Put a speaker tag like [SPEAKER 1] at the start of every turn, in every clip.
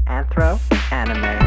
[SPEAKER 1] Anthro Anime.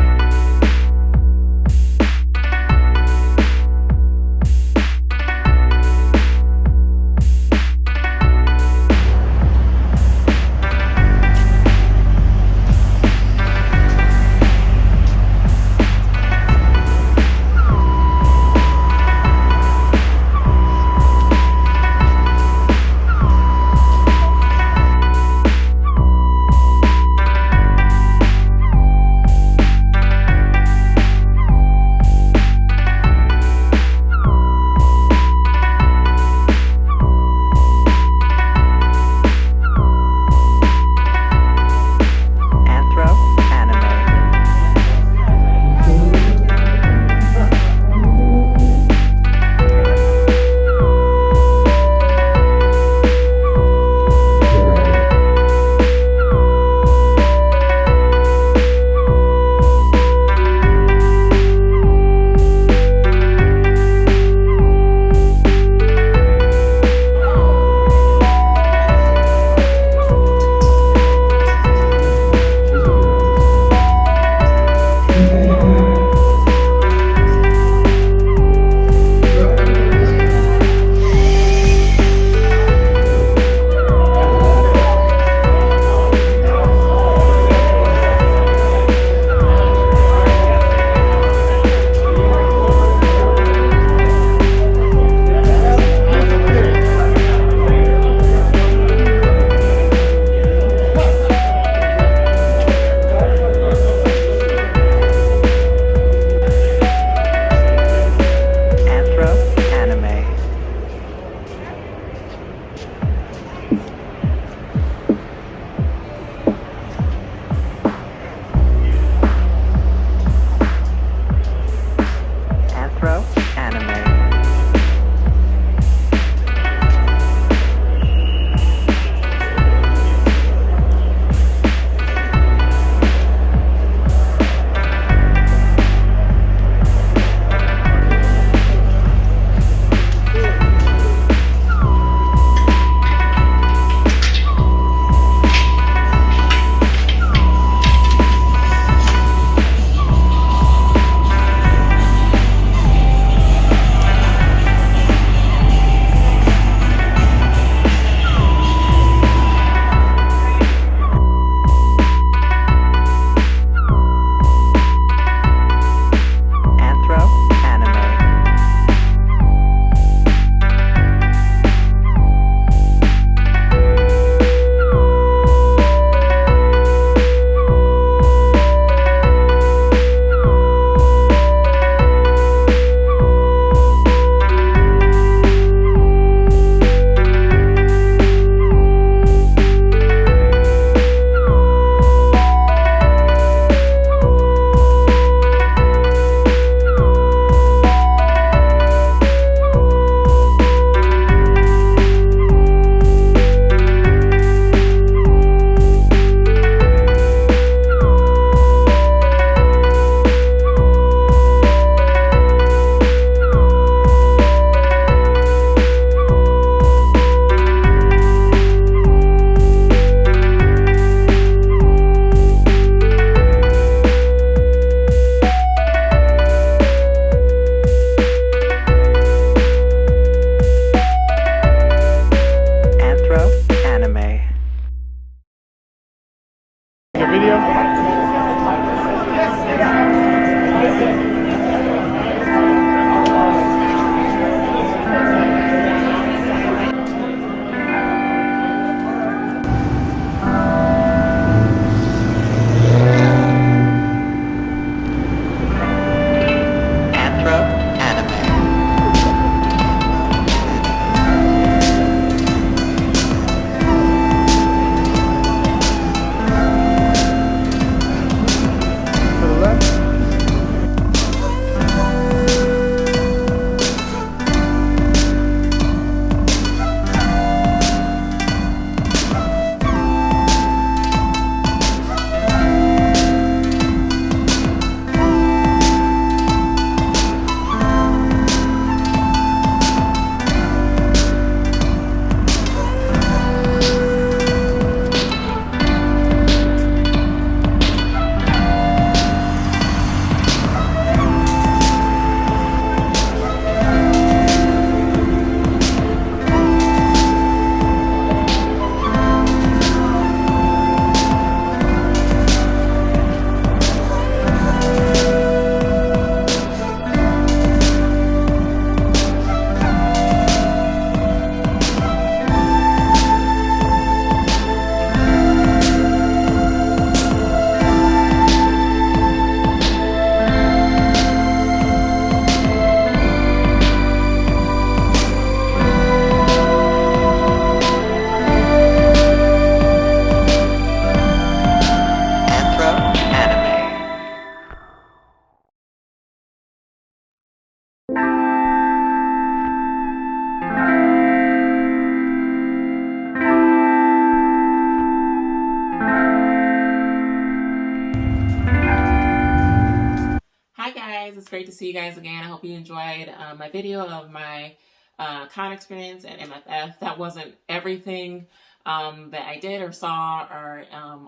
[SPEAKER 2] It's great to see you guys again. I hope you enjoyed my video of my con experience at MFF. That wasn't everything that I did or saw or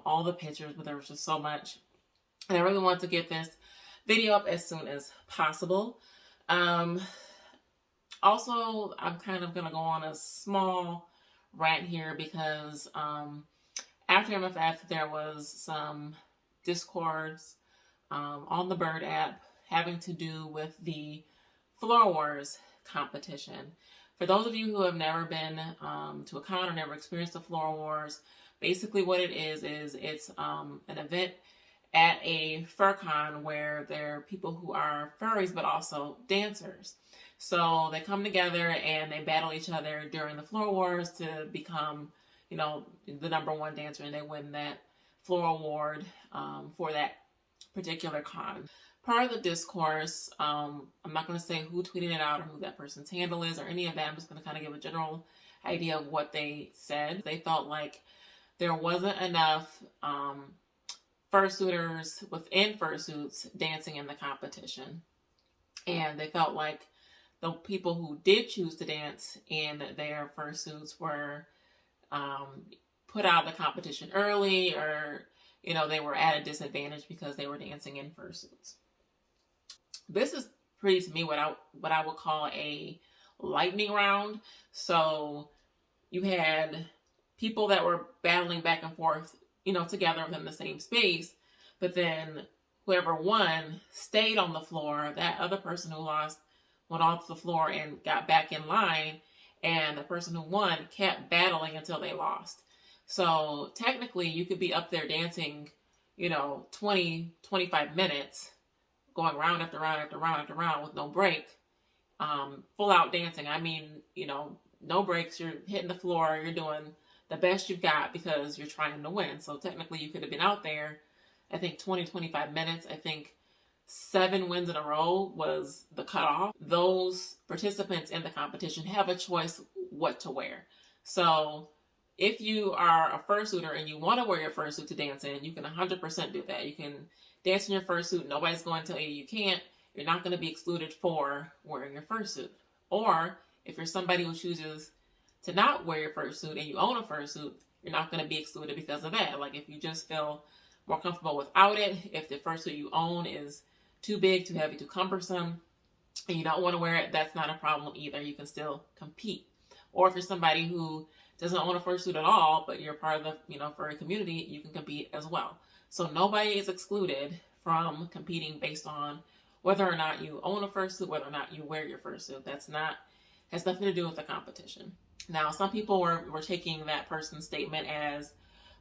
[SPEAKER 2] all the pictures, but there was just so much. And I really want to get this video up as soon as possible. Also, I'm kind of going to go on a small rant here because after MFF, there was some discords on the Bird app having to do with the Floor Wars competition. For those of you who have never been to a con or never experienced the Floor Wars, basically what it is it's an event at a fur con where there are people who are furries but also dancers. So they come together and they battle each other during the Floor Wars to become, the #1 dancer, and they win that floor award for that particular con. Part of the discourse, I'm not going to say who tweeted it out or who that person's handle is or any of that. I'm just going to kind of give a general idea of what they said. They felt like there wasn't enough fursuiters within fursuits dancing in the competition. And they felt like the people who did choose to dance in their fursuits were put out of the competition early, or they were at a disadvantage because they were dancing in fursuits. This is pretty, to me, what I would call a lightning round. So you had people that were battling back and forth, together within the same space, but then whoever won stayed on the floor. That other person who lost went off the floor and got back in line, and the person who won kept battling until they lost. So technically you could be up there dancing, 20, 25 minutes, going round after round after round after round with no break, full out dancing. I mean, no breaks, you're hitting the floor, you're doing the best you've got because you're trying to win. So technically you could have been out there, I think 20, 25 minutes. I think 7 wins in a row was the cutoff. Those participants in the competition have a choice what to wear. So if you are a fursuiter and you want to wear your fursuit to dance in, you can 100% do that. You can dance in your fursuit. Nobody's going to tell you you can't. You're not going to be excluded for wearing your fursuit. Or if you're somebody who chooses to not wear your fursuit and you own a fursuit, you're not going to be excluded because of that. Like if you just feel more comfortable without it, if the fursuit you own is too big, too heavy, too cumbersome, and you don't want to wear it, that's not a problem either. You can still compete. Or if you're somebody who doesn't own a fursuit at all, but you're part of the furry community, you can compete as well. So nobody is excluded from competing based on whether or not you own a fursuit, whether or not you wear your fursuit. Has nothing to do with the competition. Now, some people were taking that person's statement as,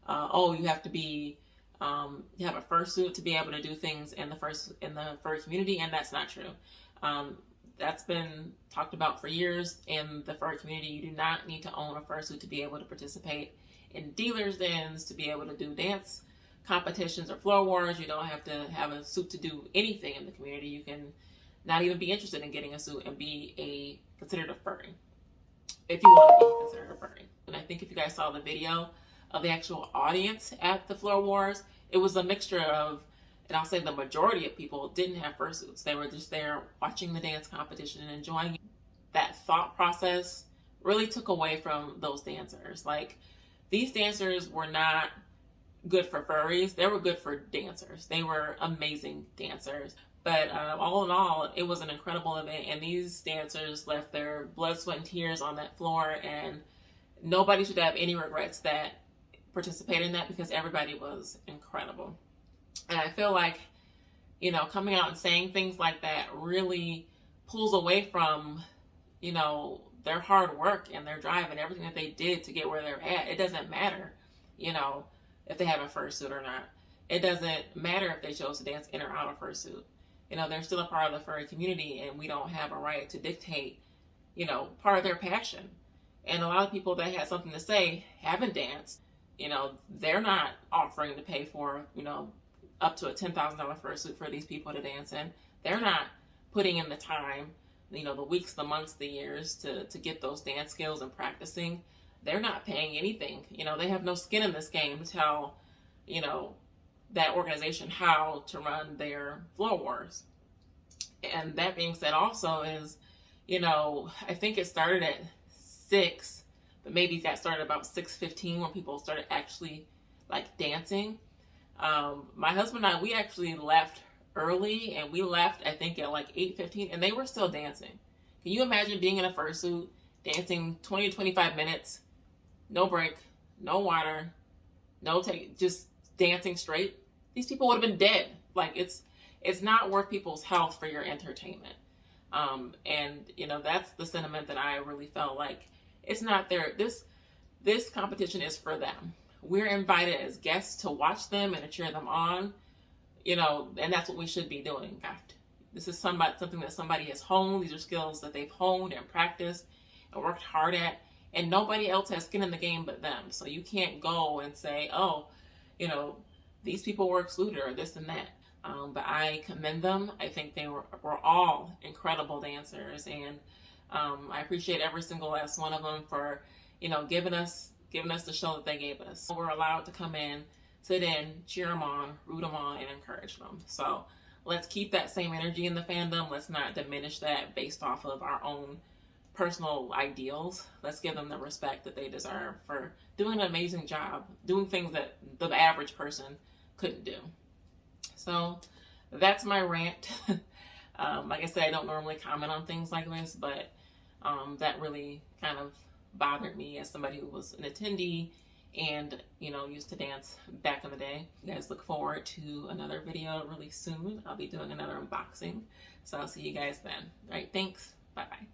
[SPEAKER 2] you have to be you have a fursuit to be able to do things in the furry community, and that's not true. That's been talked about for years in the furry community. You do not need to own a fursuit to be able to participate in dealers' dens, to be able to do dance competitions or floor wars. You don't have to have a suit to do anything in the community. You can not even be interested in getting a suit and be considered a furry if you want to be considered a furry. And I think if you guys saw the video of the actual audience at the Floor Wars, it was a mixture of, and I'll say the majority of people didn't have fursuits. They were just there watching the dance competition and enjoying it. That thought process really took away from those dancers. Like, these dancers were not good for furries. They were good for dancers. They were amazing dancers. But all in all, it was an incredible event, and these dancers left their blood, sweat, and tears on that floor, and nobody should have any regrets that participated in that because everybody was incredible. And I feel like, coming out and saying things like that really pulls away from, their hard work and their drive and everything that they did to get where they're at. It doesn't matter, if they have a fursuit or not. It doesn't matter if they chose to dance in or out of fursuit. They're still a part of the furry community, and we don't have a right to dictate, part of their passion. And a lot of people that had something to say haven't danced. They're not offering to pay for, up to a $10,000 fursuit for these people to dance in. They're not putting in the time, the weeks, the months, the years to get those dance skills and practicing. They're not paying anything. They have no skin in this game to tell, that organization how to run their floor wars. And that being said, also is, I think it started at 6, but maybe that started about 6:15 when people started actually like dancing. My husband and I, we actually left early, and we left I think at like 8:15, and they were still dancing. Can you imagine being in a fursuit, dancing 20 to 25 minutes, no break, no water, no take, just dancing straight? These people would have been dead. Like it's not worth people's health for your entertainment. And that's the sentiment that I really felt like it's not there. This competition is for them. We're invited as guests to watch them and to cheer them on, and that's what we should be doing. This is something that somebody has honed. These are skills that they've honed and practiced and worked hard at, and nobody else has skin in the game but them. So you can't go and say, oh, these people were excluded or this and that. But I commend them. I think they were all incredible dancers, and I appreciate every single last one of them for, giving us the show that they gave us. We're allowed to come in, sit in, cheer them on, root them on, and encourage them. So let's keep that same energy in the fandom. Let's not diminish that based off of our own personal ideals. Let's give them the respect that they deserve for doing an amazing job, doing things that the average person couldn't do. So that's my rant. Like I said, I don't normally comment on things like this, but that really kind of bothered me as somebody who was an attendee and used to dance back in the day. You guys look forward to another video really soon. I'll be doing another unboxing, so I'll see you guys then. All right, thanks. Bye bye.